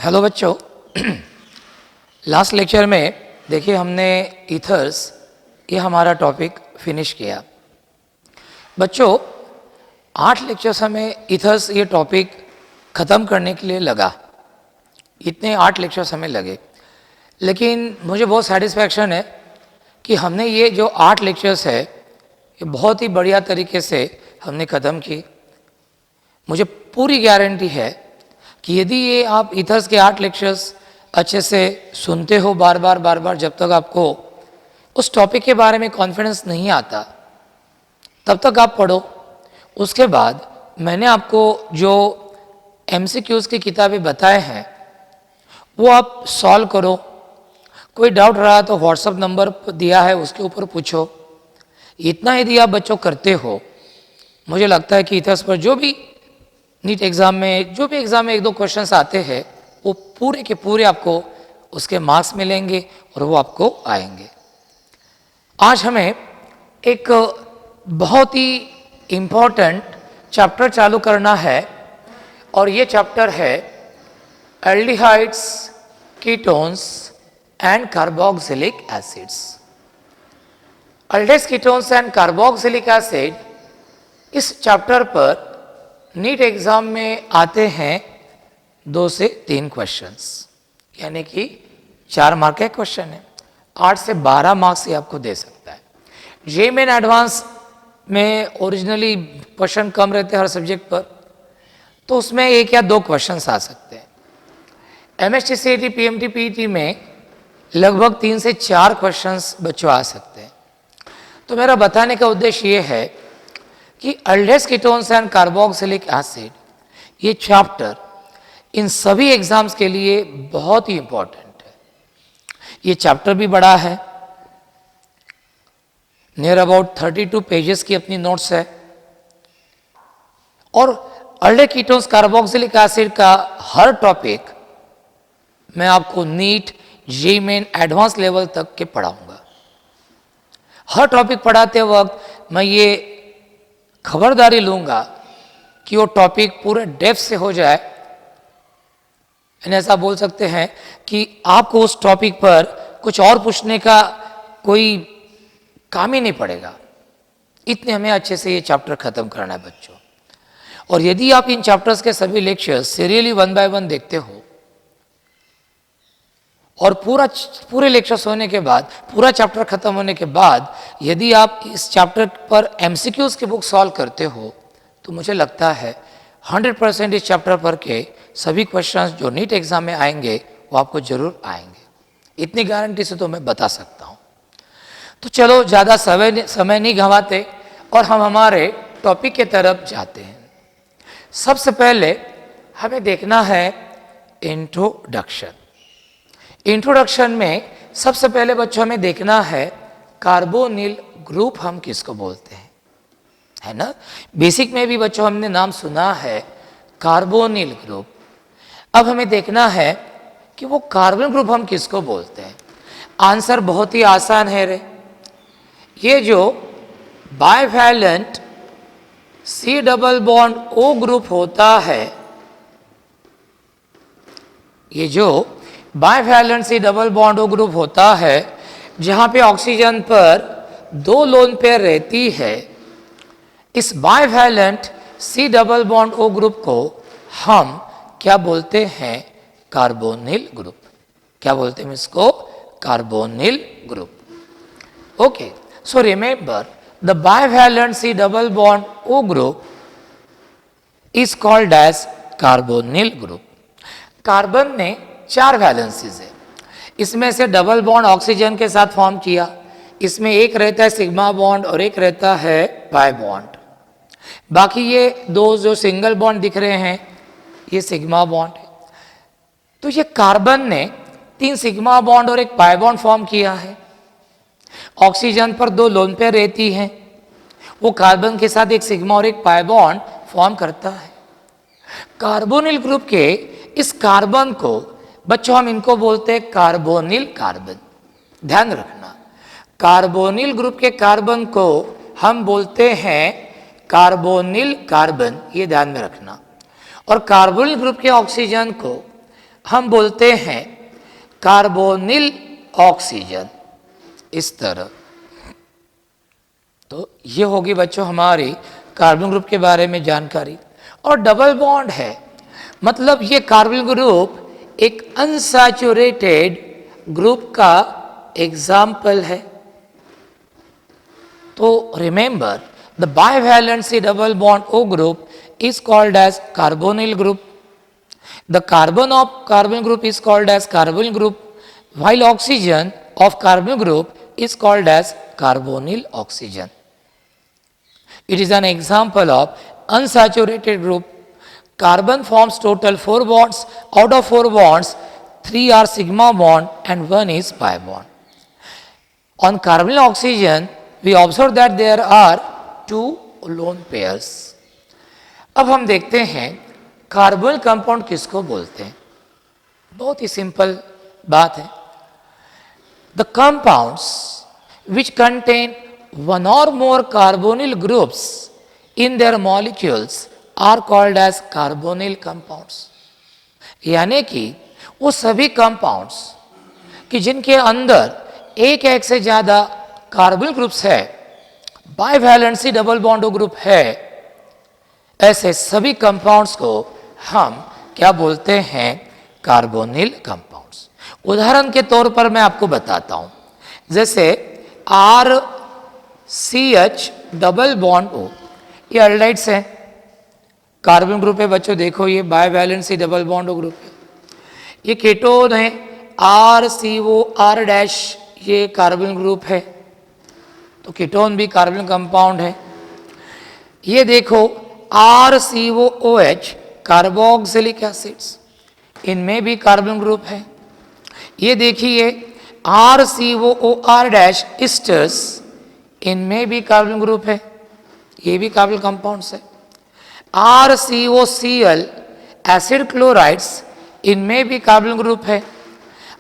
Hello बच्चों। Last lecture में देखिए हमने ईथर्स ये हमारा टॉपिक फिनिश किया। बच्चों 8 लेक्चर्स हमें ईथर्स ये टॉपिक ख़त्म करने के लिए लगा। इतने 8 लेक्चर्स हमें लगे, लेकिन मुझे बहुत सेटिस्फैक्शन है कि हमने ये जो 8 लेक्चर्स है ये बहुत ही बढ़िया तरीके से हमने ख़त्म की। मुझे पूरी गारंटी है कि यदि ये आप ईथर्स के 8 लेक्चर्स अच्छे से सुनते हो बार बार, जब तक आपको उस टॉपिक के बारे में कॉन्फिडेंस नहीं आता तब तक आप पढ़ो। उसके बाद मैंने आपको जो MCQs की किताबें बताए हैं वो आप सॉल्व करो। कोई डाउट रहा तो व्हाट्सएप नंबर दिया है उसके ऊपर पूछो। इतना यदि आप बच्चों करते हो, मुझे लगता है कि ईथर्स पर जो भी नीट एग्ज़ाम में जो भी एग्ज़ाम में 1-2 क्वेश्चंस आते हैं वो पूरे के पूरे आपको उसके मार्क्स मिलेंगे और वो आपको आएंगे। आज हमें एक बहुत ही इम्पोर्टेंट चैप्टर चालू करना है और ये चैप्टर है aldehydes, ketones and carboxylic acids. Aldehydes, ketones and carboxylic acid इस चैप्टर पर नीट एग्ज़ाम में आते हैं 2 से 3 क्वेश्चंस, यानी कि 4 मार्क का क्वेश्चन है। 8 से 12 मार्क्स ये आपको दे सकता है। जेईई मेन एडवांस में ओरिजिनली क्वेश्चन कम रहते हैं हर सब्जेक्ट पर, तो उसमें 1 या 2 क्वेश्चंस आ सकते हैं। MST CET PMT PET में लगभग 3 से 4 क्वेश्चंस बच्चों आ सकते हैं। तो मेरा बताने का उद्देश्य ये है कि aldehydes, ketones and carboxylic acid ये चैप्टर इन सभी एग्जाम्स के लिए बहुत ही इंपॉर्टेंट है। ये चैप्टर भी बड़ा है, नियर अबाउट 32 पेजेस की अपनी नोट्स है और एल्डिहाइड्स, कीटोन्स, कार्बोक्सिलिक एसिड का हर टॉपिक मैं आपको NEET, JEE main advance level तक के पढ़ाऊंगा। हर टॉपिक पढ़ाते वक्त मैं ये खबरदारी लूंगा कि वो टॉपिक पूरे डेप्थ से हो जाए। ऐसा बोल सकते हैं कि आपको उस टॉपिक पर कुछ और पूछने का कोई काम ही नहीं पड़ेगा। इतने हमें अच्छे से ये चैप्टर खत्म करना है बच्चों। और यदि आप इन चैप्टर्स के सभी लेक्चर्स सीरियली 1 बाय 1 देखते हो और पूरे लेक्चर्स होने के बाद, पूरा चैप्टर खत्म होने के बाद यदि आप इस चैप्टर पर MCQs की बुक सॉल्व करते हो तो मुझे लगता है 100% इस चैप्टर पर के सभी क्वेश्चंस जो नीट एग्जाम में आएंगे वो आपको जरूर आएंगे। इतनी गारंटी से तो मैं बता सकता हूँ। तो चलो ज़्यादा समय नहीं गंवाते और हम हमारे टॉपिक के तरफ जाते हैं। सबसे पहले हमें देखना है इंट्रोडक्शन। इंट्रोडक्शन में सबसे पहले बच्चों हमें देखना है कार्बोनिल ग्रुप हम किसको बोलते हैं, है ना। बेसिक में भी बच्चों हमने नाम सुना है कार्बोनिल ग्रुप। अब हमें देखना है कि वो कार्बन ग्रुप हम किसको बोलते हैं। आंसर बहुत ही आसान है रे। ये जो bivalent C double bond O group होता है, ये जो bivalent C double bond O group होता है जहां पे ऑक्सीजन पर 2 लोन पेयर रहती है, इस bivalent C double bond O group को हम क्या बोलते हैं? Carbonyl group. क्या बोलते हैं इसको? Carbonyl group. Okay, so remember the bivalent C double bond O group is called as carbonyl group. Carbon ने 4 वैलेंसीज है। इसमें से डबल बॉन्ड ऑक्सीजन के साथ फॉर्म किया, इसमें एक रहता है सिग्मा बॉन्ड और एक रहता है पाई बॉन्ड। बाकी ये 2 जो सिंगल बॉन्ड दिख रहे हैं ये सिग्मा बॉन्ड है। तो ये कार्बन ने 3 सिग्मा बॉन्ड और एक पाई बॉन्ड फॉर्म किया है। ऑक्सीजन पर 2 लोन पेयर रहती हैं, वो कार्बन के साथ एक सिग्मा और एक पाई बॉन्ड फॉर्म करता है। कार्बोनिल ग्रुप के इस कार्बन को बच्चों हम इनको बोलते हैं कार्बोनिल कार्बन। ध्यान रखना, कार्बोनिल ग्रुप के कार्बन को हम बोलते हैं कार्बोनिल कार्बन, ये ध्यान में रखना। और कार्बोनिल ग्रुप के ऑक्सीजन को हम बोलते हैं कार्बोनिल ऑक्सीजन, इस तरह। तो ये होगी बच्चों हमारी कार्बन ग्रुप के बारे में जानकारी। और डबल बॉन्ड है, मतलब ये कार्बन ग्रुप एक अनसैचुरेटेड ग्रुप का एग्जाम्पल है। तो remember, the bivalency double bond O group is called as carbonyl group. The carbon of carbon group is called as carbonyl group, while oxygen of carbon group is called as carbonyl oxygen. It is an example of unsaturated group. Carbon forms total 4 bonds. Out of 4 bonds, 3 are sigma bond and 1 is pi bond. On carbonyl oxygen, we observe that there are 2 lone pairs. अब हम देखते हैं carbonyl compound किसको बोलते हैं। बहुत ही simple बात है। The compounds which contain one or more carbonyl groups in their molecules are called as carbonyl compounds. यानी कि वो सभी कंपाउंड्स कि जिनके अंदर एक से ज़्यादा कार्बोनिल ग्रुप्स है, बाइवैलेंसी डबल बॉन्ड ग्रुप है, ऐसे सभी कंपाउंड्स को हम क्या बोलते हैं, कार्बोनिल कंपाउंड्स। उदाहरण के तौर पर मैं आपको बताता हूँ, जैसे RCH डबल बॉन्ड O, ये एल्डाइड्स हैं, कार्बन ग्रुप है बच्चों, देखो ये बाइवैलेंसी डबल बॉन्ड O ग्रुप है। ये कीटोन है RCOR डैश, ये कार्बन ग्रुप है, तो कीटोन भी कार्बन कंपाउंड है। ये देखो RCOOH कार्बोक्सिलिक एसिड्स, इनमें भी कार्बन ग्रुप है। ये देखिए RCOOR डैश इस्टर्स, इनमें भी कार्बन ग्रुप है, ये भी कार्बन कंपाउंड्स है। RCOCl एसिड क्लोराइड्स, इनमें भी कार्बन ग्रुप है।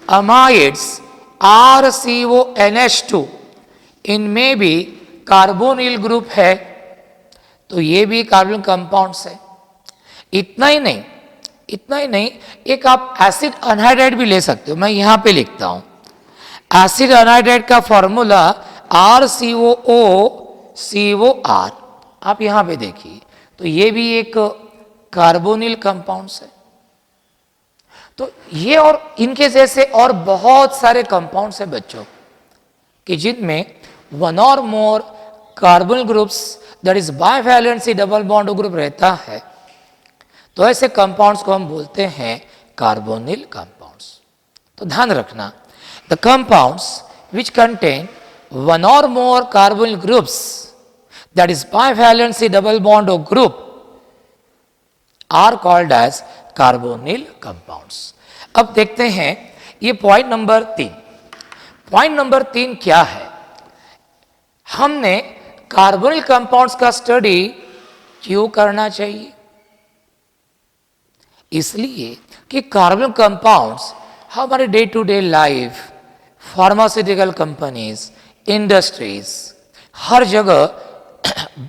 अमाइड्स RCONH2, इनमें भी कार्बोनिल ग्रुप है, तो ये भी कार्बन कंपाउंड्स है। इतना ही नहीं, एक आप एसिड अनहाइड्राइड भी ले सकते हो, मैं यहां पे लिखता हूं। एसिड अनहाइड्राइड का फॉर्मूला RCOOCOR, आप यहां पे देखिए, तो ये भी एक कार्बोनिल कंपाउंड्स है। तो ये और इनके जैसे और बहुत सारे कंपाउंड्स हैं बच्चों, कि जिनमें वन और more carbonyl groups, that is bivalency double bond group रहता है, तो ऐसे कंपाउंड्स को हम बोलते हैं कार्बोनिल कंपाउंड्स। तो ध्यान रखना, the compounds which contain one और more carbonyl groups, that is bivalency double bond group, are called as carbonyl compounds. अब देखते हैं ये पॉइंट नंबर 3। पॉइंट नंबर 3 क्या है? हमने कार्बोनिल कंपाउंड्स का स्टडी क्यों करना चाहिए? इसलिए कि कार्बोनिल कंपाउंड्स हमारे day to day life, pharmaceutical companies, industries, हर जगह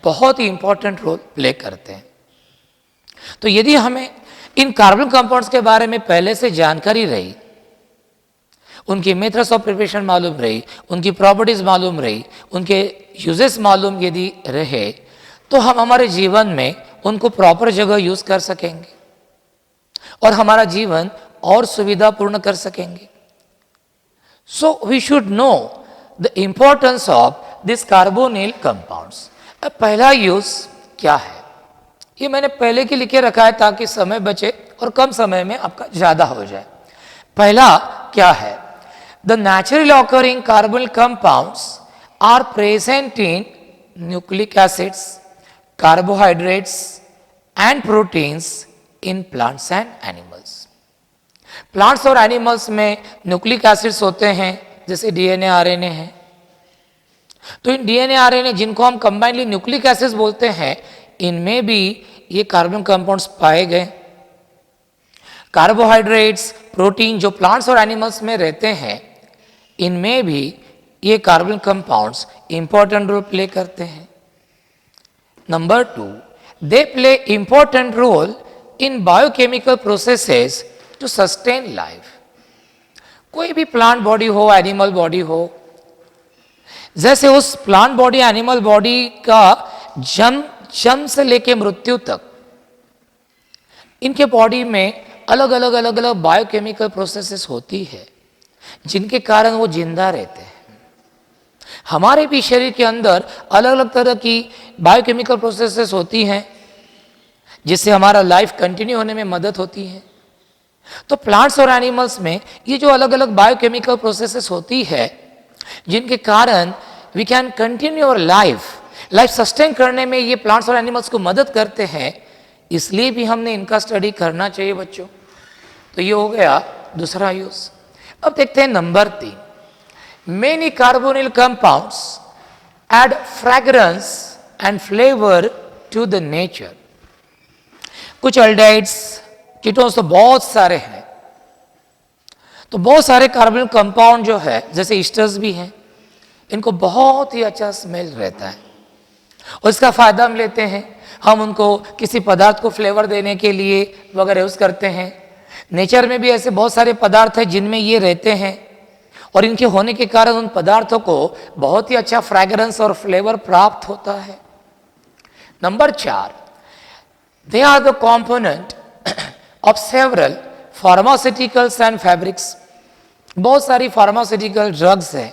बहुत ही इंपॉर्टेंट रोल प्ले करते हैं। तो यदि हमें इन कार्बोनिल कंपाउंड्स के बारे में पहले से जानकारी रही, उनकी मेथड्स ऑफ प्रिपरेशन मालूम रही, उनकी प्रॉपर्टीज मालूम रही, उनके यूजेस मालूम यदि रहे, तो हम हमारे जीवन में उनको प्रॉपर जगह यूज कर सकेंगे और हमारा जीवन और सुविधापूर्ण कर सकेंगे। So we should know the importance of this carbonyl compounds. अब पहला यूज क्या है, ये मैंने पहले की लिखे रखा है ताकि समय बचे और कम समय में आपका ज्यादा हो जाए। पहला क्या है? The naturally occurring carbonyl compounds are present in nucleic acids, carbohydrates and proteins in plants and animals. Plants और एनिमल्स में न्यूक्लिक एसिड्स होते हैं, जैसे डीएनए आरएनए है। तो इन डीएनए आरएनए जिनको हम कंबाइनली न्यूक्लिक एसिड्स बोलते हैं, इनमें भी ये कार्बन कंपाउंड्स पाए गए। कार्बोहाइड्रेट्स, प्रोटीन जो प्लांट्स और एनिमल्स में रहते हैं, इनमें भी ये carbon compounds important role play करते हैं। Number 2, they play important role in biochemical processes to sustain life. कोई भी प्लांट बॉडी हो, एनिमल बॉडी हो, जैसे उस प्लांट बॉडी एनिमल बॉडी का जन्म से लेके मृत्यु तक इनके बॉडी में अलग अलग बायोकेमिकल प्रोसेसेस होती है जिनके कारण वो जिंदा रहते हैं। हमारे भी शरीर के अंदर अलग अलग तरह की बायोकेमिकल प्रोसेसेस होती हैं जिससे हमारा लाइफ कंटिन्यू होने में मदद होती है। तो प्लांट्स और एनिमल्स में ये जो अलग अलग बायोकेमिकल प्रोसेसेस होती है जिनके कारण we can continue our life sustain करने में ये प्लांट्स और एनिमल्स को मदद करते हैं, इसलिए भी हमने इनका स्टडी करना चाहिए बच्चों। तो ये हो गया दूसरा यूज। अब देखते हैं number 3, many carbonyl compounds add fragrance and flavour to the nature. कुछ अल्डेहाइड्स कीटोन्स तो बहुत सारे हैं, तो बहुत सारे कार्बोनिल कंपाउंड जो है जैसे ईस्टर्स भी हैं, इनको बहुत ही अच्छा स्मेल रहता है और इसका फायदा हम लेते हैं। हम उनको किसी पदार्थ को फ्लेवर देने के लिए वगैरह यूज करते हैं। नेचर में भी ऐसे बहुत सारे पदार्थ हैं जिनमें ये रहते हैं और इनके होने के कारण उन पदार्थों को बहुत ही अच्छा फ्रेग्रेंस और फ्लेवर प्राप्त होता है। Number 4, they are the component of several pharmaceuticals and fabrics. बहुत सारी फार्मास्यूटिकल ड्रग्स है,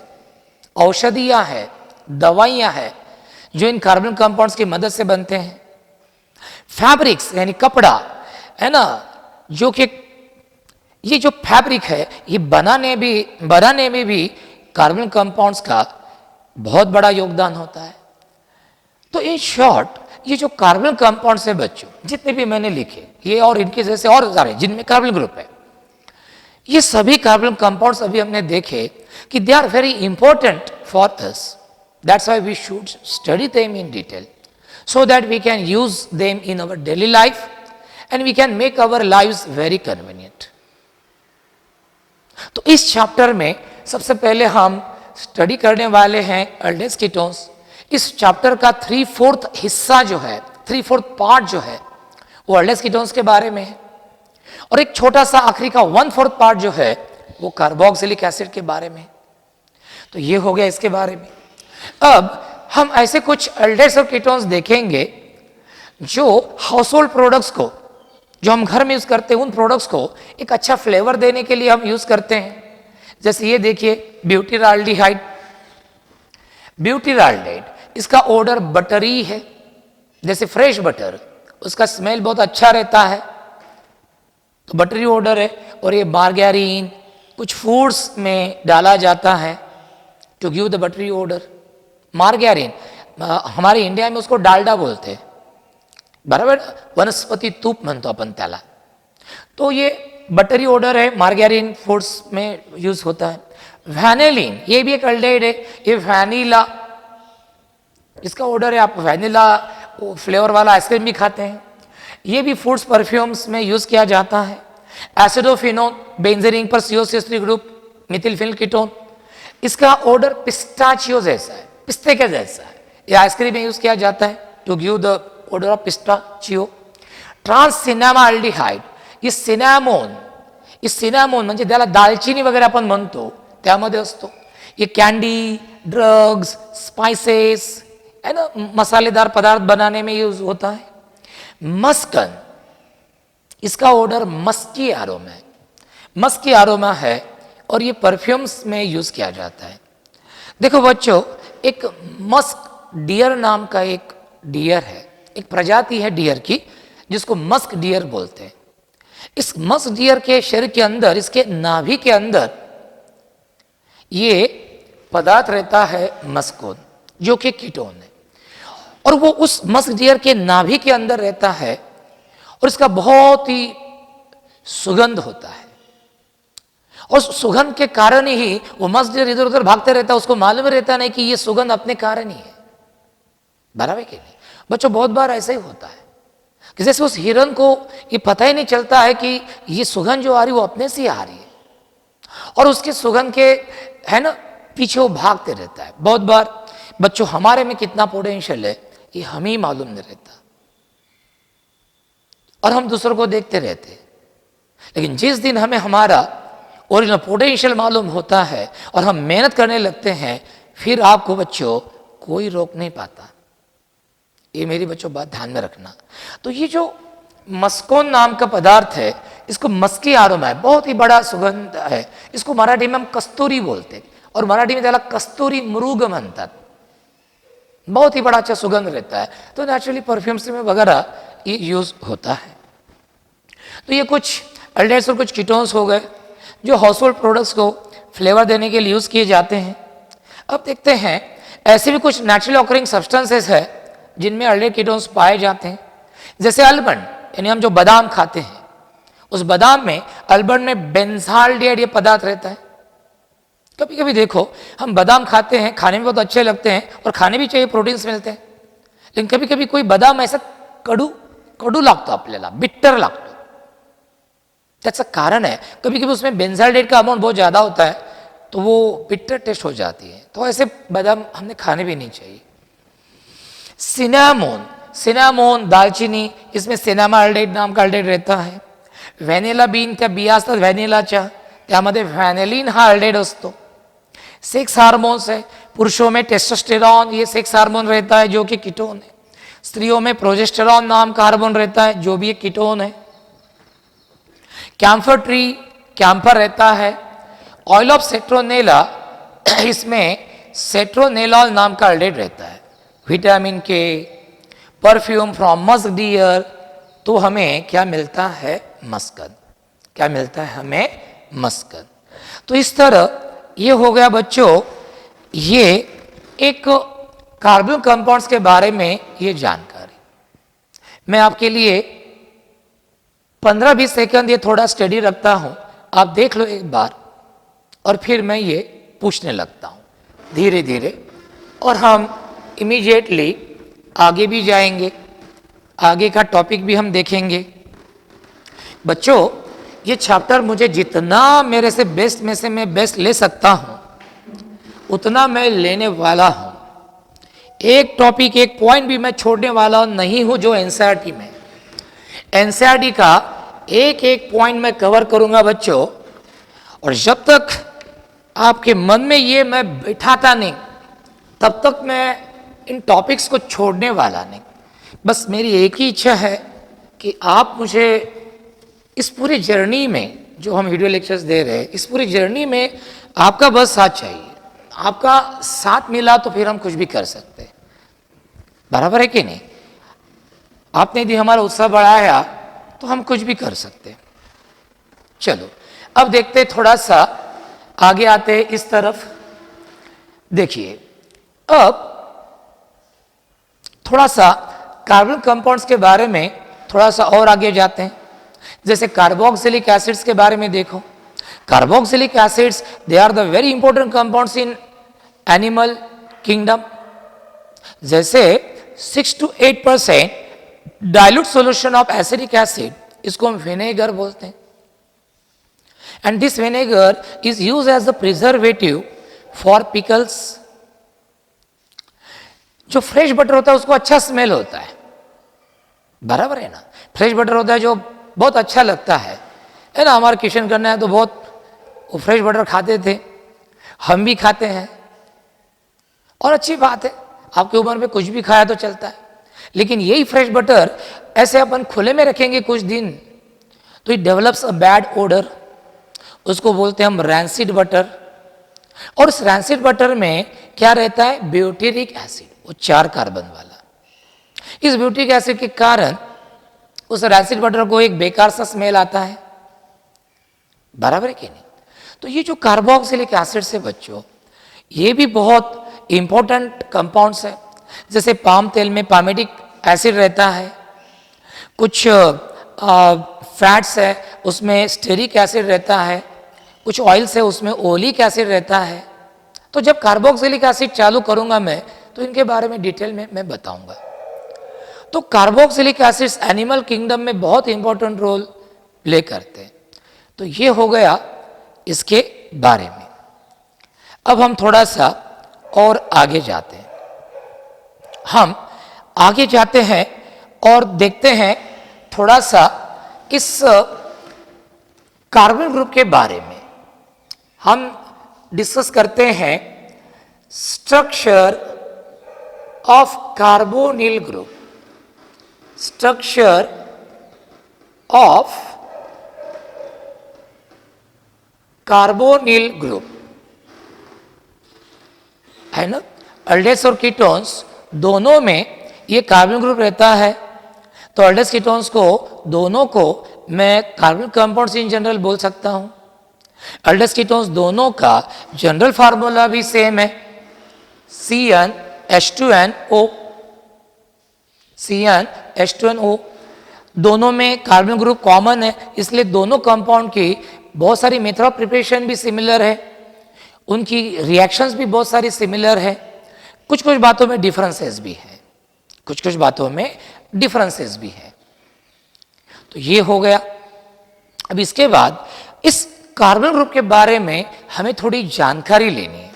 औषधियां हैं, दवाइयां हैं जो इन कार्बन कंपाउंड्स की मदद से बनते हैं। फैब्रिक्स यानी कपड़ा है ना, जो कि ये जो फैब्रिक है ये बनाने में भी कार्बन कंपाउंड्स का बहुत बड़ा योगदान होता है। तो इन शॉर्ट ये जो कार्बन कंपाउंड्स है बच्चों, जितने भी मैंने लिखे ये और इनके जैसे और सारे जिनमें कार्बन ग्रुप है, ये सभी कार्बन कंपाउंड्स अभी हमने देखे कि they are very important for us. That's why we should study them in detail so that we can use them in our daily life and we can make our lives very convenient. तो इस chapter में सबसे पहले हम study करने वाले हैं अल्डेहाइड्स ketones. इस चैप्टर का 3/4 हिस्सा जो है, 3/4 पार्ट जो है वो अल्डेहाइड्स कीटोन्स के बारे में है और एक छोटा सा आखिरी का 1/4 पार्ट जो है वो कार्बोक्सिलिक एसिड के बारे में। तो ये हो गया इसके बारे में। अब हम ऐसे कुछ अल्डेहाइड्स और कीटोन्स देखेंगे जो हाउसहोल्ड प्रोडक्ट्स को, जो हम घर में यूज करते हैं, उन प्रोडक्ट्स को एक अच्छा फ्लेवर देने के लिए हम यूज करते हैं। जैसे ये देखिए ब्यूटीराल्डिहाइड। ब्यूटीराल्डिहाइड इसका ऑर्डर बटरी है, जैसे फ्रेश बटर, उसका स्मेल बहुत अच्छा रहता है तो बटरी ऑर्डर है। और ये मार्गेरीन कुछ फूड्स में डाला जाता है to give the buttery odour. Margarine हमारे इंडिया में उसको डालडा बोलते हैं, बराबर, वनस्पति तूप म्हणतो आपण त्याला। तो ये बटरी ऑर्डर है, मार्गेरीन फूड्स में यूज होता है। वैनिलीन ये भी एक अल्डेहाइड है, ये वैनिला, इसका ऑर्डर है। आप वैनिला फ्लेवर वाला आइसक्रीम भी खाते हैं, ये भी फूड्स परफ्यूम्स में यूज किया जाता है। एसिडोफिनोन बेंजीन पर CO3 group methyl phenyl ketone, इसका ऑर्डर पिस्ताचियो जैसा है, पिस्ते के जैसा है। ये आइसक्रीम में यूज किया जाता है to give the odour of pistachio. Trans cinnamaldehyde, ये सिनॅमोन, म्हणजे त्याला दालचिनी वगैरे आपण म्हणतो त्यामध्ये असतो। ये कॅन्डी, ड्रग्स, स्पाइसेस है ना, मसालेदार पदार्थ बनाने में यूज होता है। मस्कन, इसका ऑर्डर मस्की एरोमा है, मस्की एरोमा है और ये परफ्यूम्स में यूज किया जाता है। देखो बच्चों, एक मस्क डियर नाम का एक डियर है, एक प्रजाति है डियर की जिसको मस्क डियर बोलते हैं। इस मस्क डियर के शरीर के अंदर, इसके नाभि के अंदर ये पदार्थ रहता है मस्कोन, जो कि कीटोन है, और वो उस मस्क डियर के नाभि के अंदर रहता है और इसका बहुत ही सुगंध होता है और सुगंध के कारण ही वो मस्क डियर इधर उधर भागते रहता है, उसको मालूम रहता नहीं कि ये सुगंध अपने कारण ही है, बराबर के नहीं बच्चों। बहुत बार ऐसा ही होता है कि जैसे उस हिरन को ये पता ही नहीं चलता है कि ये सुगंध जो आ रही है वो अपने से ही आ रही है और उसके सुगंध के है ना पीछे वो भागते रहता है। बहुत बार बच्चों हमारे में कितना पोटेंशियल है ये हमें ही मालूम नहीं रहता और हम दूसरों को देखते रहते हैं। लेकिन जिस दिन हमें हमारा ओरिजिनल पोटेंशियल मालूम होता है और हम मेहनत करने लगते हैं, फिर आपको बच्चों कोई रोक नहीं पाता। ये मेरी बच्चों बात ध्यान में रखना। तो ये जो मस्कोन नाम का पदार्थ है, इसको मस्की आरोमा है, बहुत ही बड़ा सुगंध है। इसको मराठी में हम कस्तूरी बोलते हैं और मराठी में त्याला कस्तूरी मृग म्हणतात। बहुत ही बड़ा अच्छा सुगंध रहता है, तो नेचुरली परफ्यूम्स में वगैरह ये यूज होता है। तो ये कुछ अल्डेहाइड्स और कुछ कीटोन्स हो गए जो हाउसहोल्ड प्रोडक्ट्स को फ्लेवर देने के लिए यूज किए जाते हैं। अब देखते हैं ऐसे भी कुछ नेचुरल ऑकरिंग सब्सटेंसेस है जिनमें अल्डेहाइड कीटोन्स पाए जाते हैं। जैसे आलमंड, यानी हम जो बादाम खाते हैं, उस बादाम में आलमंड में बेंजाल्डिहाइड ये पदार्थ रहता है। कभी कभी देखो हम बादाम खाते हैं, खाने में बहुत अच्छे लगते हैं और खाने भी चाहिए, प्रोटीन्स मिलते हैं, लेकिन कभी कभी कोई बादाम ऐसा कडू लागतो, आपल्याला बिट्टर लागतो। त्याचं कारण है कभी कभी उसमें बेंजाल्डिहाइड का अमाउंट बहुत ज़्यादा होता है, तो वो बिट्टर टेस्ट हो जाती है। तो ऐसे बादाम हमने खाने भी नहीं चाहिए। सिनामोन दालचीनी, इसमें सिनेमाल्डेहाइड नाम का अल्डेहाइड रहता है। व्हॅनिला बीन, त्या बिया असतात व्हॅनिलाच्या, त्यामध्ये व्हॅनिलीन हा अल्डेहाइड असतो। सेक्स हार्मोन्स है, पुरुषों में टेस्टोस्टेरॉन, ये सेक्स हार्मोन रहता है जो कि कीटोन है। स्त्रियों में प्रोजेस्टेरॉन नाम का हार्मोन रहता है जो भी एक कीटोन है। कैम्फर ट्री, कैम्फर रहता है। ऑयल ऑफ सेट्रोनेला, इसमें सेट्रोनेलॉल नाम का अल्डेहाइड रहता है। विटामिन के, परफ्यूम फ्रॉम मस्क डियर, तो हमें क्या मिलता है? मस्कत। क्या मिलता है हमें? मस्कत। तो इस तरह ये हो गया बच्चों, ये एक कार्बन कंपाउंड्स के बारे में ये जानकारी। मैं आपके लिए 15-20 सेकंड ये थोड़ा स्टडी रखता हूं, आप देख लो एक बार, और फिर मैं ये पूछने लगता हूं धीरे धीरे, और हम इमीडिएटली आगे भी जाएंगे, आगे का टॉपिक भी हम देखेंगे। बच्चों, ये चैप्टर मुझे जितना मेरे से मैं बेस्ट ले सकता हूं, उतना मैं लेने वाला हूं। एक टॉपिक, एक पॉइंट भी मैं छोड़ने वाला नहीं हूं जो एनसीईआरटी में। एनसीईआरटी का एक एक पॉइंट मैं कवर करूंगा बच्चों, और जब तक आपके मन में ये मैं बिठाता नहीं, तब तक मैं इन टॉपिक्स को छोड़ने वाला नहीं। बस मेरी एक ही इच्छा है कि आप मुझे इस पूरी जर्नी में, जो हम वीडियो लेक्चर्स दे रहे हैं, इस पूरी जर्नी में आपका बस साथ चाहिए। आपका साथ मिला तो फिर हम कुछ भी कर सकते हैं, बराबर है कि नहीं? आपने यदि हमारा उत्साह बढ़ाया तो हम कुछ भी कर सकते हैं। चलो अब देखते, थोड़ा सा आगे आते हैं इस तरफ। देखिए, अब थोड़ा सा कार्बन कंपाउंड्स के बारे में थोड़ा सा और आगे जाते हैं। जैसे कार्बोक्सिलिक एसिड्स के बारे में देखो। Carboxylic acids, they are the very important compounds in animal kingdom. जैसे 6 to 8% dilute solution of acetic acid, इसको हम विनेगर बोलते हैं। And this vinegar is use as a preservative for pickles. जो फ्रेश बटर होता है उसको अच्छा स्मेल होता है, बराबर है ना? फ्रेश बटर होता है जो बहुत अच्छा लगता है ना? हमारे किशन करना है तो बहुत फ्रेश बटर खाते थे, हम भी खाते हैं, और अच्छी बात है, आपकी उम्र में कुछ भी खाया तो चलता है। लेकिन यही फ्रेश बटर ऐसे अपन खुले में रखेंगे कुछ दिन, तो it develops a bad odour, उसको बोलते हैं हम रैंसिड बटर। और उस रैंसिड बटर में क्या रहता है? ब्यूटेरिक एसिड, वो 4 कार्बन वाला। इस ब्यूटेरिक एसिड के कारण उस रैंसिड बटर को एक बेकार सा स्मेल आता है, बराबर है कि नहीं? तो ये जो कार्बोक्सिलिक एसिड है बच्चों, ये भी बहुत इंपॉर्टेंट कंपाउंड्स है। जैसे पाम तेल में पामेटिक एसिड रहता है, कुछ फैट्स है उसमें स्टेरिक एसिड रहता है, कुछ ऑयल्स है उसमें ओलिक एसिड रहता है। तो जब कार्बोक्सिलिक एसिड चालू करूंगा मैं, तो इनके बारे में डिटेल में मैं बताऊंगा। तो कार्बोक्सिलिक एसिड्स एनिमल किंगडम में बहुत इंपॉर्टेंट रोल प्ले करते हैं। तो ये हो गया इसके बारे में। अब हम थोड़ा सा और आगे जाते हैं। हम आगे जाते हैं और देखते हैं थोड़ा सा इस कार्बन ग्रुप के बारे में हम डिस्कस करते हैं structure of carbonyl group, structure of carbonyl group, है ना। अल्डेस और कीटोन्स दोनों में ये कार्बन ग्रुप रहता है, तो अल्डेस कीटोन्स को दोनों को मैं कार्बन कंपाउंड्स इन जनरल बोल सकता हूं। अल्डेस कीटोन्स दोनों का जनरल फार्मूला भी सेम है, CnH2nO, CnH2nO। दोनों में कार्बन ग्रुप कॉमन है, इसलिए दोनों कंपाउंड की बहुत सारी मेथड ऑफ प्रिपरेशन भी सिमिलर है, उनकी रिएक्शंस भी बहुत सारी सिमिलर है। कुछ कुछ बातों में डिफरेंसेस भी हैं, कुछ कुछ बातों में डिफरेंसेस भी हैं। तो ये हो गया। अब इसके बाद इस कार्बन ग्रुप के बारे में हमें थोड़ी जानकारी लेनी है।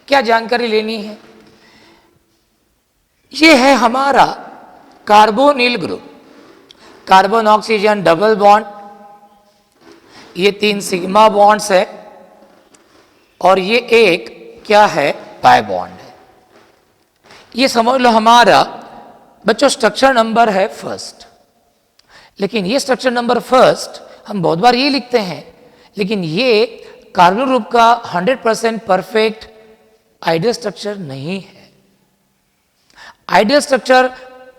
क्या जानकारी लेनी है? ये है हमारा carbonyl group, carbon oxygen double bond, ये 3 सिग्मा बॉन्ड्स है और ये एक क्या है, पाई बॉन्ड है। ये समझ लो हमारा बच्चों स्ट्रक्चर नंबर है फर्स्ट। लेकिन ये स्ट्रक्चर नंबर फर्स्ट हम बहुत बार ये लिखते हैं, लेकिन ये कार्बन ग्रुप का 100% परफेक्ट आइडियल स्ट्रक्चर नहीं है। Ideal structure,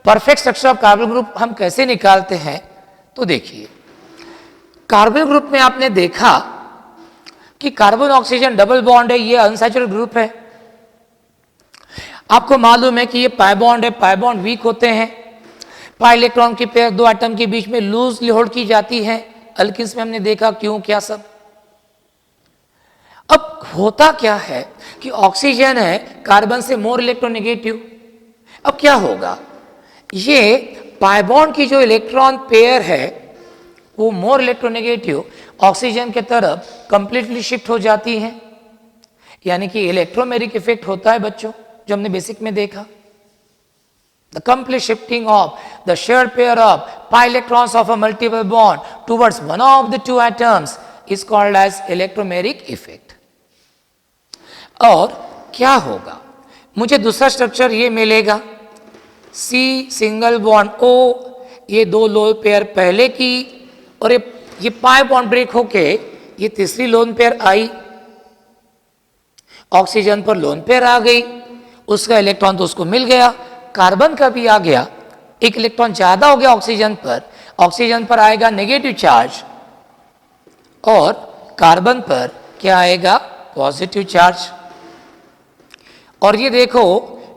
perfect structure of carbon group हम कैसे निकालते हैं? तो देखिए, कार्बन ग्रुप में आपने देखा कि कार्बन ऑक्सीजन डबल बॉन्ड है, ये अनसैचुरेटेड ग्रुप है। आपको मालूम है कि ये पाई बॉन्ड है, पाई बॉन्ड वीक होते हैं, पाई इलेक्ट्रॉन की पेयर दो एटम के बीच में लूजली होल्ड की जाती है। अल्किन्स में हमने देखा क्यों, क्या सब। अब होता क्या है कि ऑक्सीजन है कार्बन से मोर इलेक्ट्रोनेगेटिव। अब क्या होगा, ये पाई बॉन्ड की जो इलेक्ट्रॉन पेयर है वो मोर इलेक्ट्रोनेगेटिव ऑक्सीजन के तरफ कंप्लीटली शिफ्ट हो जाती है, यानी कि इलेक्ट्रोमेरिक इफेक्ट होता है बच्चों, जो हमने बेसिक में देखा। The complete shifting of the shared pair of pi electrons of a multiple bond towards one of the two atoms is called as electromeric effect. और क्या होगा, मुझे दूसरा स्ट्रक्चर ये मिलेगा, C सिंगल बॉन्ड O, ये दो लोन पेयर पहले की, और ये पाई बॉन्ड ब्रेक होके ये तीसरी लोन पेयर आई, ऑक्सीजन पर लोन पेयर आ गई, उसका इलेक्ट्रॉन तो उसको मिल गया, कार्बन का भी आ गया, एक इलेक्ट्रॉन ज्यादा हो गया ऑक्सीजन पर आएगा नेगेटिव चार्ज और कार्बन पर क्या आएगा, पॉजिटिव चार्ज। और ये देखो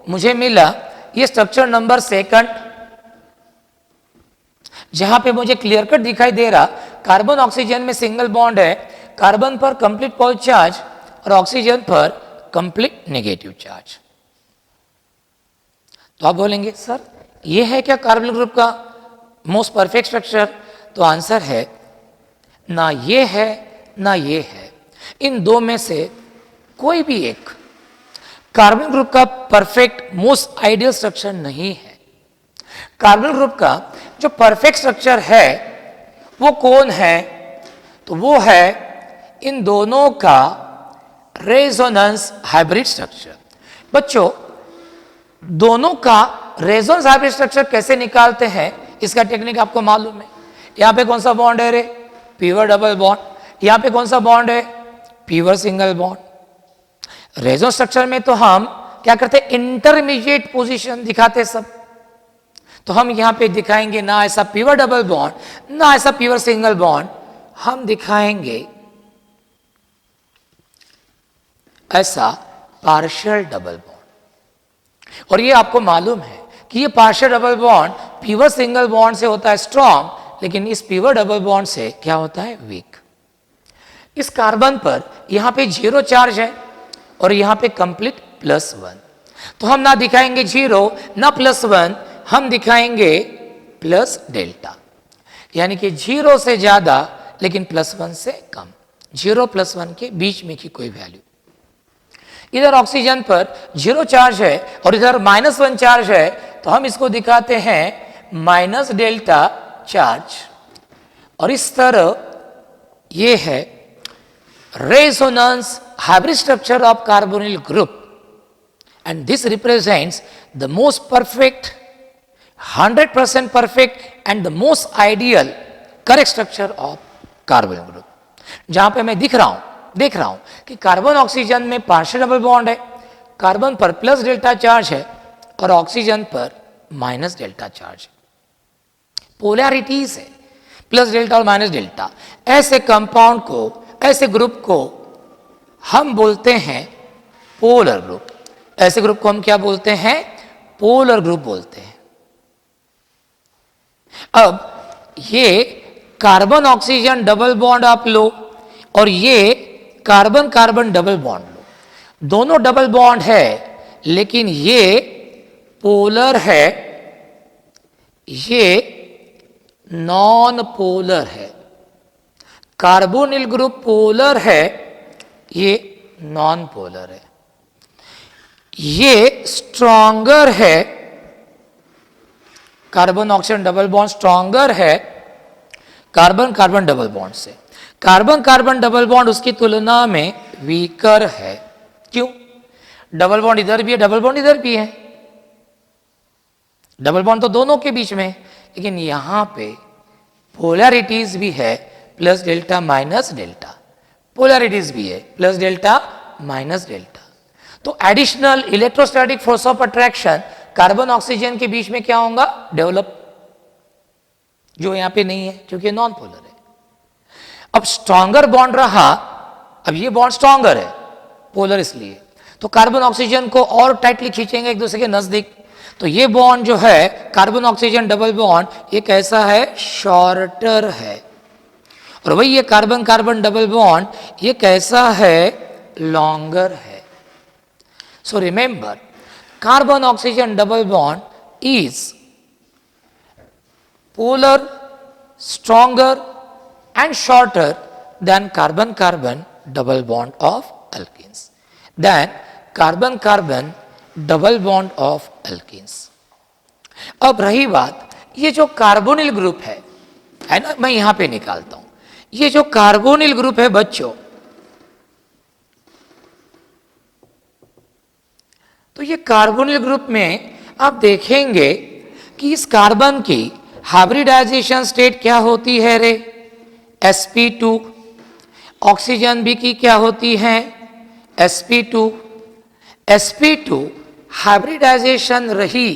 मुझे मिला ये स्ट्रक्चर नंबर सेकंड, जहां पे मुझे क्लियर कट दिखाई दे रहा, कार्बन ऑक्सीजन में सिंगल बॉन्ड है, कार्बन पर कंप्लीट पॉजिटिव चार्ज और ऑक्सीजन पर कंप्लीट नेगेटिव चार्ज। तो आप बोलेंगे सर ये है क्या कार्बन ग्रुप का मोस्ट परफेक्ट स्ट्रक्चर? तो आंसर है ना ये है ना ये है, इन दो में से कोई भी एक कार्बन ग्रुप का परफेक्ट मोस्ट आइडियल स्ट्रक्चर नहीं है। कार्बन ग्रुप का जो परफेक्ट स्ट्रक्चर है वो कौन है? तो वो है इन दोनों का रेजोनेंस हाइब्रिड स्ट्रक्चर। बच्चों दोनों का रेजोनेंस हाइब्रिड स्ट्रक्चर कैसे निकालते हैं, इसका टेक्निक आपको मालूम है। यहां पे कौन सा बॉन्ड है रे, पीवर डबल बॉन्ड, यहां पे कौन सा बॉन्ड है, पीवर सिंगल बॉन्ड। रेजोनेंस स्ट्रक्चर में तो हम क्या करते हैं, इंटरमीडिएट पोजीशन दिखाते सब। तो हम यहां पे दिखाएंगे ना ऐसा पीवर डबल बॉन्ड ना ऐसा पीवर सिंगल बॉन्ड, हम दिखाएंगे ऐसा पार्शियल डबल बॉन्ड। और ये आपको मालूम है कि ये पार्शियल डबल बॉन्ड पीवर सिंगल बॉन्ड से होता है स्ट्रॉन्ग, लेकिन इस पीवर डबल बॉन्ड से क्या होता है, वीक। इस कार्बन पर यहां पे 0 चार्ज है और यहां पे कंप्लीट +1, तो हम ना दिखाएंगे 0 ना +1, हम दिखाएंगे प्लस डेल्टा, यानी कि 0 से ज्यादा लेकिन +1 से कम, 0 +1 के बीच में की कोई वैल्यू। इधर ऑक्सीजन पर 0 चार्ज है और इधर -1 चार्ज है, तो हम इसको दिखाते हैं माइनस डेल्टा चार्ज। और इस तरह ये है resonance hybrid structure of carbonyl group, and this represents the most perfect, 100% perfect and the most ideal correct structure of carbonyl group. जहां पे मैं देख रहा हूं कि कार्बन ऑक्सीजन में पार्शियल डबल बॉन्ड है, कार्बन पर प्लस डेल्टा चार्ज है और ऑक्सीजन पर माइनस डेल्टा चार्ज है, पोलैरिटीज है प्लस डेल्टा और माइनस डेल्टा। ऐसे कंपाउंड को, ऐसे ग्रुप को हम बोलते हैं पोलर ग्रुप। ऐसे ग्रुप को हम क्या बोलते हैं? पोलर ग्रुप बोलते हैं। अब ये कार्बन ऑक्सीजन डबल बॉन्ड आप लो और ये कार्बन कार्बन डबल बॉन्ड लो, दोनों डबल बॉन्ड है लेकिन ये पोलर है, ये नॉन पोलर है। कार्बोनिल ग्रुप पोलर है, ये नॉन पोलर है। ये स्ट्रॉन्गर है, carbon oxygen double bond stronger है कार्बन कार्बन डबल बॉन्ड से। कार्बन कार्बन डबल बॉन्ड उसकी तुलना में वीकर है। क्यों? डबल बॉन्ड इधर भी है, डबल बॉन्ड इधर भी है, डबल बॉन्ड तो दोनों के बीच में, लेकिन यहां पे पोलैरिटीज भी है, plus delta minus delta, polarities भी है प्लस डेल्टा माइनस डेल्टा। तो additional electrostatic force of attraction carbon oxygen के बीच में क्या होगा? डेवलप, जो यहां पे नहीं है क्योंकि नॉन पोलर है। अब स्ट्रॉन्गर बॉन्ड रहा, अब ये बॉन्ड स्ट्रॉन्गर है, पोलर इसलिए, तो कार्बन ऑक्सीजन को और टाइटली खींचेंगे एक दूसरे के नजदीक। तो ये बॉन्ड जो है कार्बन ऑक्सीजन डबल बॉन्ड, ये कैसा है? शॉर्टर है। और वही ये कार्बन कार्बन डबल बॉन्ड, ये कैसा है? लॉन्गर है। So remember, carbon oxygen double bond is polar, stronger and shorter than carbon-carbon double bond of alkenes, than carbon-carbon double bond of alkenes. अब रही बात, ये जो कार्बोनिल ग्रुप है ना, मैं यहां पे निकालता हूं, ये जो कार्बोनिल ग्रुप है बच्चों, तो ये कार्बोनिल ग्रुप में आप देखेंगे कि इस कार्बन की हाइब्रिडाइजेशन स्टेट क्या होती है रे? sp2। ऑक्सीजन भी की क्या होती है? sp2। sp2 हाइब्रिडाइजेशन रही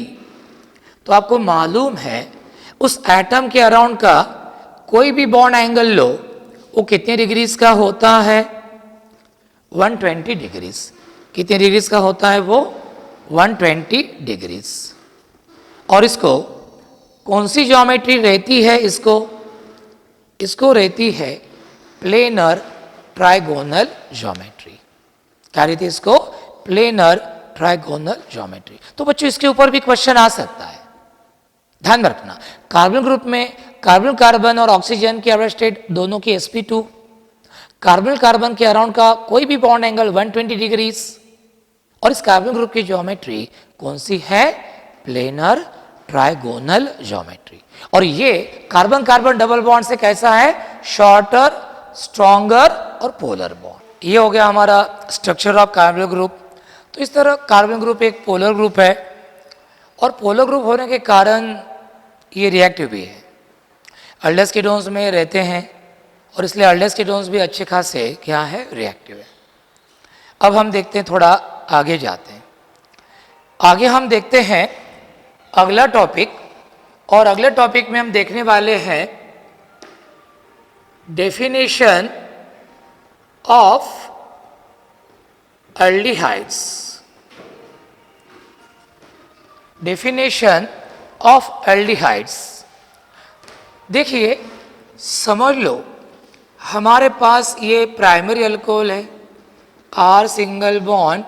तो आपको मालूम है उस एटम के अराउंड का कोई भी बॉन्ड एंगल लो, वो कितने डिग्रीज का होता है? 120 डिग्रीज। कितने डिग्रीज का होता है वो? 120 डिग्रीज। और इसको कौन सी ज्योमेट्री रहती है? इसको रहती है प्लेनर ट्राइगोनल ज्योमेट्री। क्या रहती है इसको? Planar trigonal geometry. तो बच्चों इसके ऊपर भी क्वेश्चन आ सकता है, ध्यान में रखना। कार्बन ग्रुप में कार्बन कार्बन और ऑक्सीजन की एवरेज स्टेट दोनों की sp2, कार्बन कार्बन के अराउंड का कोई भी बॉन्ड एंगल 120 डिग्रीज, और इस कार्बन ग्रुप की ज्योमेट्री कौन सी है? Planar trigonal geometry. और ये कार्बन कार्बन डबल बॉन्ड से कैसा है? शॉर्टर, स्ट्रॉन्गर और पोलर बॉन्ड। ये हो गया हमारा स्ट्रक्चर ऑफ कार्बन ग्रुप। तो इस तरह कार्बन ग्रुप एक पोलर ग्रुप है, और पोलर ग्रुप होने के कारण ये रिएक्टिव भी है, एल्डेस्किडोन्स में रहते हैं, और इसलिए एल्डेस्किडोन्स भी अच्छे खासे क्या है? रिएक्टिव है। अब हम देखते हैं, थोड़ा आगे जाते हैं। आगे हम देखते हैं अगला टॉपिक, और अगले टॉपिक में हम देखने वाले हैं definition of aldehydes. Definition of aldehydes. देखिए, समझ लो हमारे पास ये प्राइमरी अल्कोहल है, R सिंगल बॉन्ड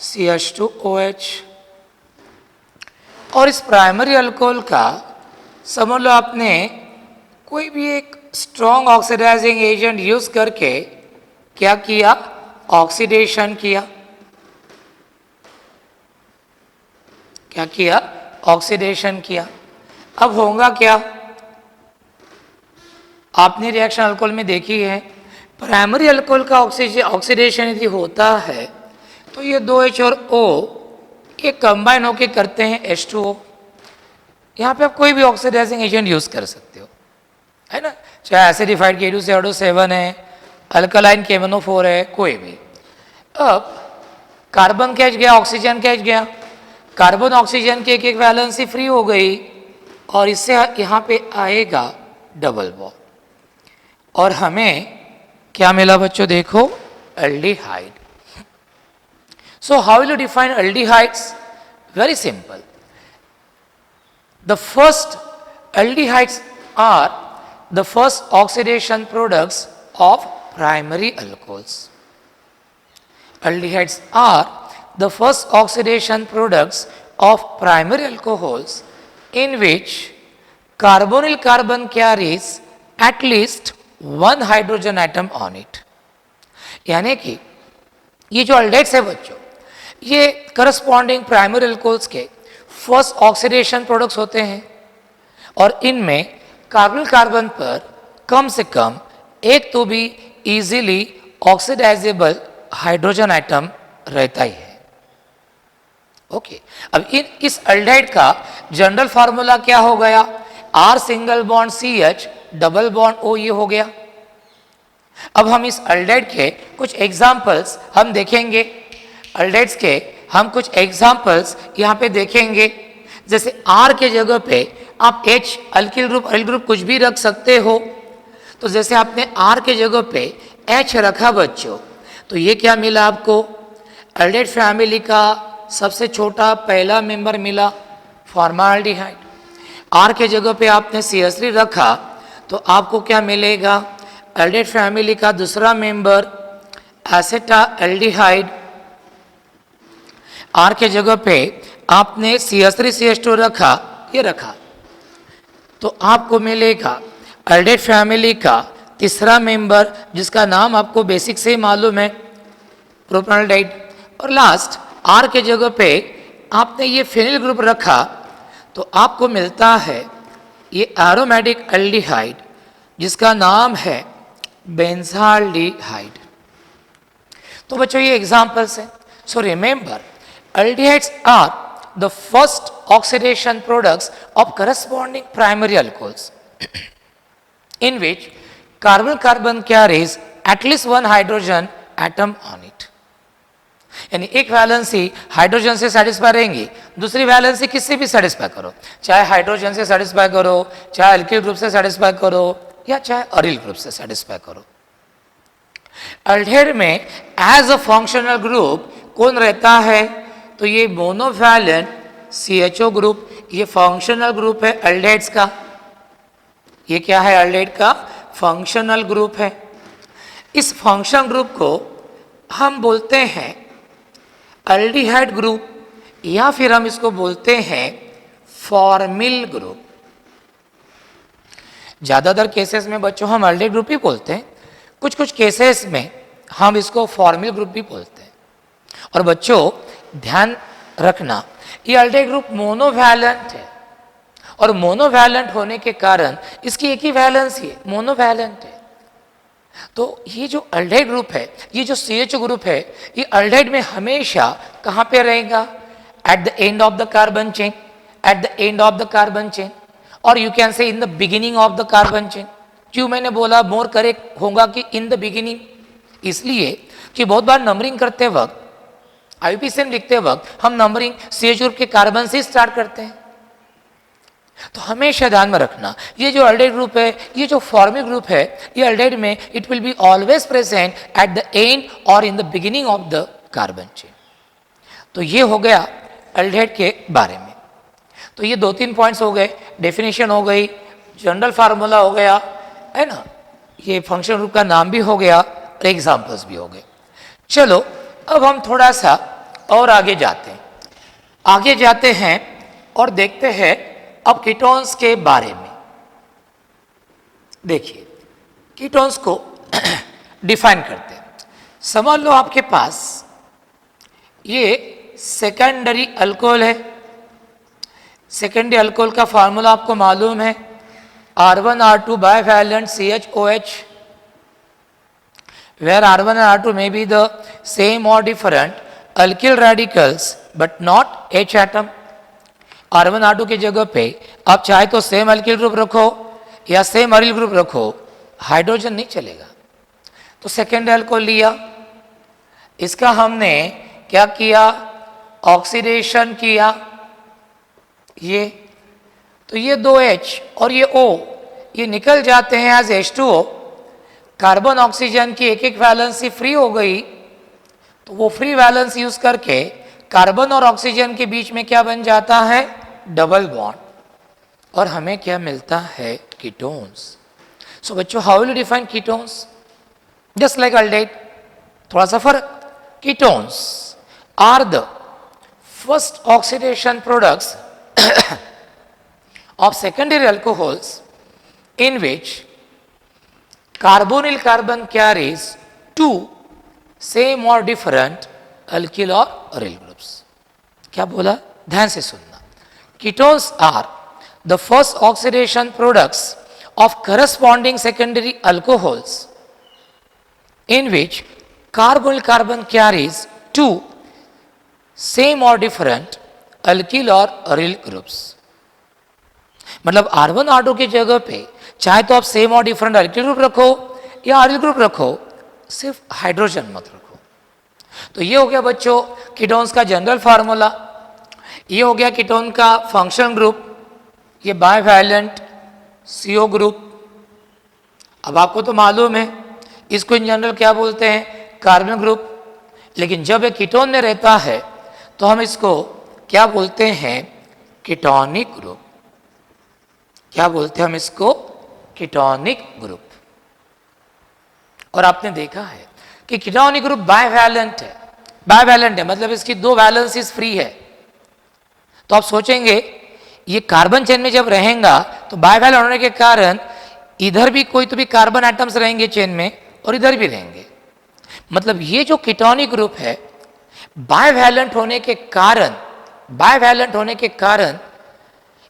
CH2OH, और इस प्राइमरी अल्कोहल का समझ लो आपने कोई भी एक स्ट्रॉन्ग ऑक्सीडाइजिंग एजेंट यूज करके क्या किया? ऑक्सीडेशन किया। क्या किया? ऑक्सीडेशन किया। अब होगा क्या? आपने रिएक्शन अल्कोहल में देखी है, प्राइमरी अल्कोहल का ऑक्सीडेशन यदि होता है तो ये 2H और O ये कंबाइन होके करते हैं H2O। यहाँ पे आप कोई भी ऑक्सीडाइजिंग एजेंट यूज कर सकते हो, है ना, चाहे एसिडिफाइड K2CO7 है, अल्कलाइन KMnO4 है, कोई भी। अब कार्बन कैच गया, ऑक्सीजन कैच गया, कार्बन ऑक्सीजन की एक एक वैलेंसी फ्री हो गई और इससे यहाँ पे आएगा डबल बॉन्ड और हमें क्या मिला बच्चों, देखो aldehyde. So how will you define aldehydes? Very simple. The first aldehydes are the first oxidation products of primary alcohols. Aldehydes are the first oxidation products of primary alcohols in which carbonyl carbon carries at least one hydrogen atom on it। यानी कि ये जो अल्डेहाइड्स है बच्चों, ये corresponding primary alcohols के first oxidation products होते हैं और इनमें कार्बोनिल कार्बन पर कम से कम एक तो भी इजीली ऑक्सीडाइजेबल हाइड्रोजन एटम रहता ही है। ओके, अब इस अल्डेहाइड का जनरल फार्मूला क्या हो गया? R single bond CH double bond O, ये हो गया। अब हम इस अल्डेहाइड के कुछ एग्जांपल्स हम देखेंगे, अल्डेहाइड्स के हम कुछ एग्जांपल्स यहाँ पे देखेंगे। जैसे R के जगह पे आप H अल्किल ग्रुप कुछ भी रख सकते हो। तो जैसे आपने R के जगह पे H रखा बच्चों, तो ये क्या मिला आपको? अल्डेहाइड फैमिली का सबसे छोटा पहला मेंबर मिला, फॉर्माल्डिहाइड। R के जगह पे आपने CH3 रखा तो आपको क्या मिलेगा? अल्डेहाइड फैमिली का दूसरा मेंबर एसेटाल्डिहाइड। R के जगह पे आपने CH3 CH2 रखा, ये रखा, तो आपको मिलेगा अल्डेहाइड फैमिली का तीसरा मेंबर जिसका नाम आपको बेसिक से ही मालूम है, प्रोपेनॉल्डिहाइड। और लास्ट R के जगह पे आपने ये फिनिल ग्रुप रखा तो आपको मिलता है ये एरोमेटिक एल्डिहाइड जिसका नाम है बेंजाल्डिहाइड। तो बच्चों ये एग्जांपल्स हैं। So remember, aldehydes are the first oxidation products of corresponding primary alcohols in which carbon carries at least one hydrogen atom on it। यानी एक वैलेंसी हाइड्रोजन से सेटिस्फाई रहेंगी, दूसरी वैलेंसी किससे भी सेटिस्फाई करो, चाहे हाइड्रोजन से सेटिस्फाई करो, चाहे अल्किल ग्रुप से सेटिस्फाई करो या चाहे अरिल ग्रुप से सेटिस्फाई करो। अल्डेहाइड में एज अ फंक्शनल ग्रुप कौन रहता है? तो ये मोनोवैलेंट CHO ग्रुप, ये फंक्शनल ग्रुप है अल्डेहाइड्स का। ये क्या है? अल्डेहाइड का फंक्शनल ग्रुप है। इस फंक्शनल ग्रुप को हम बोलते हैं अल्डिहाइड ग्रुप या फिर हम इसको बोलते हैं फॉर्मिल ग्रुप। ज्यादातर केसेस में बच्चों हम अल्डिहाइड ग्रुप ही बोलते हैं, कुछ कुछ केसेस में हम इसको फॉर्मिल ग्रुप भी बोलते हैं। और बच्चों ध्यान रखना, ये अल्डिहाइड ग्रुप मोनोवैलेंट है और मोनोवैलेंट होने के कारण इसकी एक ही वैलेंसी है, मोनोवैलेंट है। तो ये जो अल्डेहाइड ग्रुप है, ये जो CH ग्रुप है, ये अल्डेहाइड में हमेशा कहाँ पे रहेगा? At the end of the carbon chain, at the end of the carbon chain, और you can say in the beginning of the carbon chain. क्यों मैंने बोला मोर करेक्ट होगा कि इन द बिगिनिंग? इसलिए कि बहुत बार नंबरिंग करते वक्त, IUPAC लिखते वक्त हम नंबरिंग CH ग्रुप के कार्बन से स्टार्ट करते हैं। तो हमेशा ध्यान में रखना, ये जो अल्डेहाइड ग्रुप है, ये जो फॉर्मिल ग्रुप है, ये अल्डेहाइड में it will be always present at the end और in the beginning of the carbon chain. तो ये हो गया अल्डेहाइड के बारे में। तो ये 2-3 पॉइंट्स हो गए, डेफिनेशन हो गई, जनरल फार्मूला हो गया, है ना, ये फंक्शनल ग्रुप का नाम भी हो गया और एग्जाम्पल्स भी हो गए। चलो अब हम थोड़ा सा और आगे जाते हैं और देखते हैं अब कीटोन्स के बारे में। देखिए कीटोन्स को डिफाइन करते हैं। समझ लो आपके पास ये सेकेंडरी अल्कोहल है। सेकेंडरी अल्कोहल का फार्मूला आपको मालूम है, R1R2 bivalent CHOH। where R1 and R2 may be the same or different alkyl radicals but not H atom. R1 R2 की जगह पे आप चाहे तो सेम अल्किल ग्रुप रखो या सेम अरिल ग्रुप रखो, हाइड्रोजन नहीं चलेगा। तो सेकेंड अल्कोहल लिया, इसका हमने क्या किया, ऑक्सीडेशन किया, ये तो ये 2H और ये O ये निकल जाते हैं एज H2O। कार्बन ऑक्सीजन की एक एक वैलेंसी फ्री हो गई, तो वो फ्री वैलेंस यूज करके कार्बन और ऑक्सीजन के बीच में क्या बन जाता है, डबल बॉन्ड, और हमें क्या मिलता है, कीटोन्स। सो बच्चों, how will you define ketones? Just like aldehyde, थोड़ा सा फर्क। Ketones are the first oxidation products of secondary alcohols in which carbonyl carbon carries two same or different alkyl or aryl groups. क्या बोला, ध्यान से सुनना। Ketones are the first oxidation products of corresponding secondary alcohols in which carbonyl carbon carries two same or different alkyl or aryl groups. मतलब R1 R2 की जगह पे चाहे तो आप सेम और डिफरेंट अल्किल ग्रुप रखो या अरिल ग्रुप रखो, सिर्फ हाइड्रोजन मत रखो। तो ये हो गया बच्चों कीटोन्स का जनरल फार्मूला। ये हो गया कीटोन का फंक्शन ग्रुप, ये बाइवैलेंट CO ग्रुप। अब आपको तो मालूम है इसको इन जनरल क्या बोलते हैं, कार्बन ग्रुप। लेकिन जब ये कीटोन में रहता है तो हम इसको क्या बोलते हैं, कीटोनिक ग्रुप। क्या बोलते हैं हम इसको, कीटोनिक ग्रुप। और आपने देखा है कि कीटोनिक ग्रुप बाइवैलेंट है। बाइवैलेंट है मतलब इसकी दो वैलेंसीज फ्री है। तो आप सोचेंगे ये कार्बन चेन में जब रहेगा तो बाइवैलेंट होने के कारण इधर भी कोई तो भी कार्बन एटम्स रहेंगे चेन में और इधर भी रहेंगे। मतलब ये जो कीटोनिक ग्रुप है बाइवैलेंट होने के कारण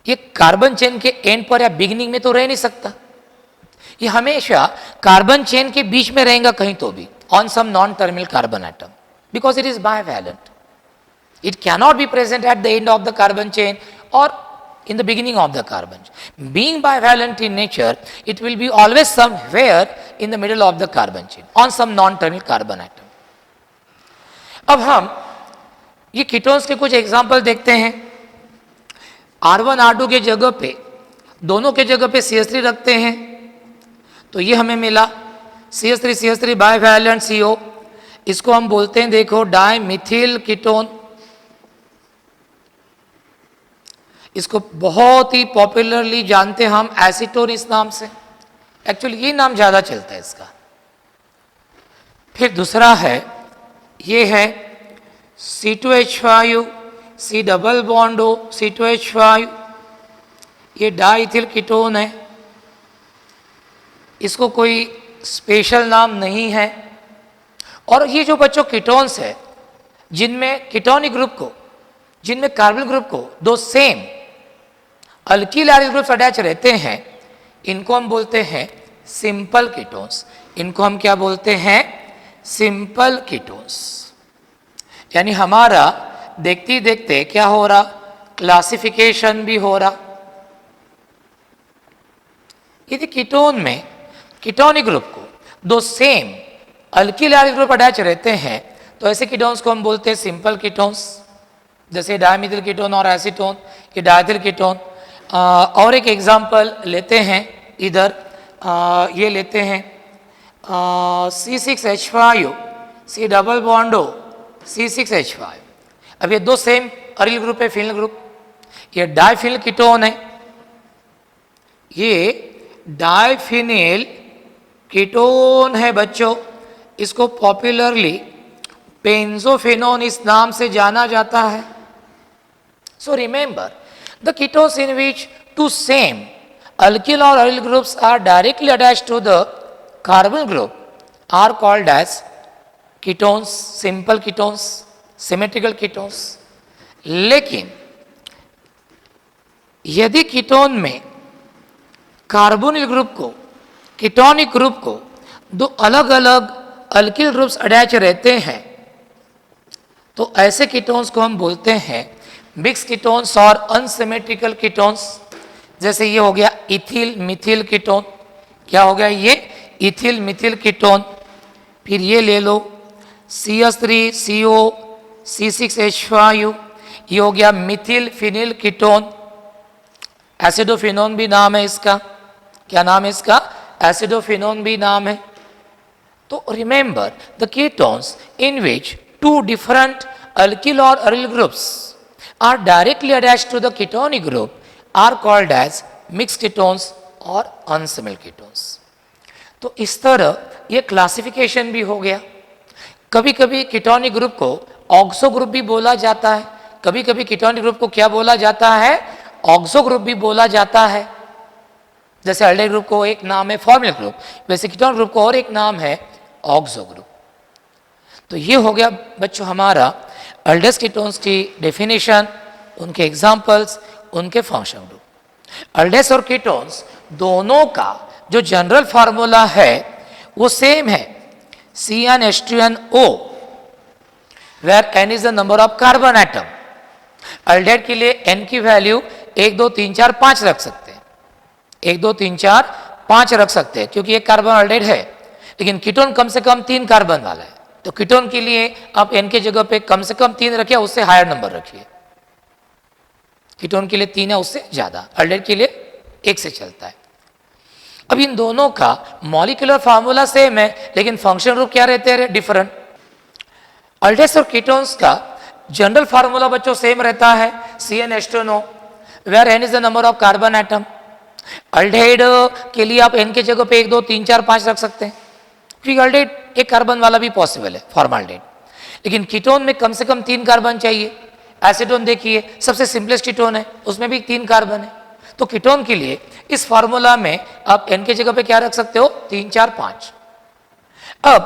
ये कार्बन चेन के एंड पर या बिगिनिंग में तो रह नहीं सकता। ये हमेशा कार्बन चेन के बीच में रहेगा कहीं तो भी, on some non terminal carbon atom, because it is bivalent. It cannot be present at the end of the carbon chain और in the beginning of the carbon chain. Being bivalent in nature, it will be always somewhere in the middle of the carbon chain on some non-terminal carbon atom. अब हम ये ketones के कुछ example देखते हैं। R1 R2 के जगह पे, दोनों के जगह पे CH3 रखते हैं, तो ये हमें मिला CH3 बाइवैलेंट CO। इसको हम बोलते हैं, देखो, डाइमिथिल कीटोन। इसको बहुत ही पॉपुलरली जानते हैं हम एसीटोन इस नाम से। एक्चुअली ये नाम ज़्यादा चलता है इसका। फिर दूसरा है, ये है C2H5 C double bond O C2H5, ये डाइथिल कीटोन है। इसको कोई स्पेशल नाम नहीं है। और ये जो बच्चों कीटोन्स है जिनमें कीटोनिक ग्रुप को, जिनमें कार्बन ग्रुप को दो same alkyl aryl groups attach रहते हैं, इनको हम बोलते हैं सिंपल कीटोन्स। इनको हम क्या बोलते हैं, सिंपल कीटोन्स। यानी हमारा देखते ही देखते क्या हो रहा, क्लासिफिकेशन भी हो रहा। यदि कीटोन में कीटोनिक ग्रुप को दो same alkyl aryl group attach रहते हैं तो ऐसे कीटोन्स को हम बोलते हैं सिंपल कीटोन्स। जैसे डायमिथिल कीटोन और एसीटोन, ये डायथिल कीटोन। और एक एग्जांपल लेते हैं इधर, ये लेते हैं C6H5 C double bond O C6H5। अब ये दो सेम अरिल ग्रुप है, फिनल ग्रुप। ये डाइफिनल कीटोन है, ये डाइफिनिल कीटोन है बच्चों। इसको पॉपुलरली बेंजोफेनोन इस नाम से जाना जाता है। So remember, the ketones in which two same alkyl or aryl groups are directly attached to the carbon group are called as ketones, simple ketones, symmetrical ketones. लेकिन यदि कीटोन में कार्बोनिल ग्रुप को, कीटोनिक ग्रुप को दो अलग अलग alkyl groups attach रहते हैं तो ऐसे कीटोन्स को हम बोलते हैं मिक्स कीटोन्स और अनसिमेट्रिकल कीटोन्स। जैसे ये हो गया इथिल मिथिल कीटोन, क्या हो गया ये इथिल मिथिल कीटोन। फिर ये ले लो CH3CO C6H5, ये हो गया मिथिल फिनिल कीटोन। एसिडोफिनोन भी नाम है इसका, क्या नाम है इसका, एसिडोफिनोन भी नाम है। तो remember the ketones in which two different alkyl or aryl groups are directly attached to the ketonic group are called as mixed ketones or unsimilar ketones। तो इस तरह ये क्लासिफिकेशन भी हो गया। कभी कभी कीटोनिक ग्रुप को ऑक्सो ग्रुप भी बोला जाता है, कभी कभी कीटोनिक ग्रुप को क्या बोला जाता है, ऑक्सो ग्रुप भी बोला जाता है। जैसे अल्डेहाइड ग्रुप को एक नाम है फॉर्मिल ग्रुप, वैसे कीटोनिक ग्रुप को और एक नाम है ऑक्सो ग्रुप। तो ये हो गया बच्चों हमारा अल्डेहाइड कीटोन्स की डेफिनेशन, उनके एग्जांपल्स, उनके फंक्शन ग्रुप। अल्डेहाइड और कीटोन्स दोनों का जो जनरल फार्मूला है वो सेम है, CnH2nO, where N is the number of carbon atom. Aldehyde के लिए N की वैल्यू 1 2 3 4 5 रख सकते हैं, 1 2 3 4 5 रख सकते हैं क्योंकि एक कार्बन अल्डेहाइड है। लेकिन कीटोन कम से कम 3 कार्बन वाला है, तो कीटोन के लिए आप N के जगह पे कम से कम 3 रखिए, उससे हायर नंबर रखिए। कीटोन के लिए 3 है, उससे ज्यादा। अल्डेहाइड के लिए 1 से चलता है। अब इन दोनों का मॉलिक्यूलर फार्मूला सेम है, लेकिन फंक्शन ग्रुप क्या रहते हैं, डिफरेंट। अल्डेहाइड्स और कीटोन्स का जनरल फार्मूला बच्चों सेम रहता है, CnH2nO, where N is the number of carbon atom. Aldehyde के लिए आप N के जगह पे 1 2 3 4 5 रख सकते हैं क्योंकि अल्डेहाइड एक कार्बन वाला भी पॉसिबल है, फॉर्माल्डेहाइड। लेकिन कीटोन में कम से कम 3 कार्बन चाहिए। एसीटोन देखिए सबसे सिंपलेस्ट कीटोन है, उसमें भी 3 कार्बन है। तो कीटोन के लिए इस फार्मूला में आप N के जगह पे क्या रख सकते हो, 3 4 5। अब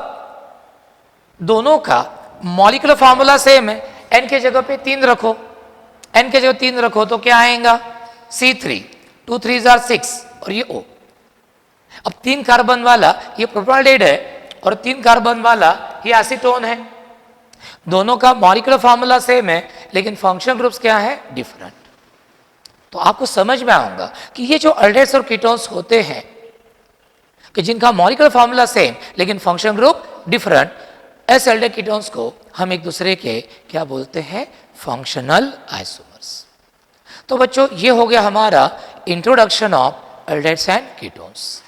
दोनों का मॉलिक्यूलर फार्मूला सेम है, N के जगह पे 3 रखो, N के जगह 3 रखो तो क्या आएगा, C3, 2 3s are 6 और ये O। अब 3 कार्बन वाला ये प्रोपाल्डेहाइड है और 3 कार्बन वाला ये एसीटोन है। दोनों का मॉलिक्यूलर फार्मूला सेम है, लेकिन फंक्शन ग्रुप्स क्या है, डिफरेंट। तो आपको समझ में आऊंगा कि ये जो अल्डेहाइड्स और कीटोन्स होते हैं कि जिनका मॉलिक्यूलर फार्मूला सेम लेकिन फंक्शन ग्रुप डिफरेंट, ऐसे अल्डेहाइड कीटोन्स को हम एक दूसरे के क्या बोलते हैं, फंक्शनल आइसोमर्स। तो बच्चों ये हो गया हमारा इंट्रोडक्शन ऑफ अल्डेहाइड्स एंड कीटोन्स।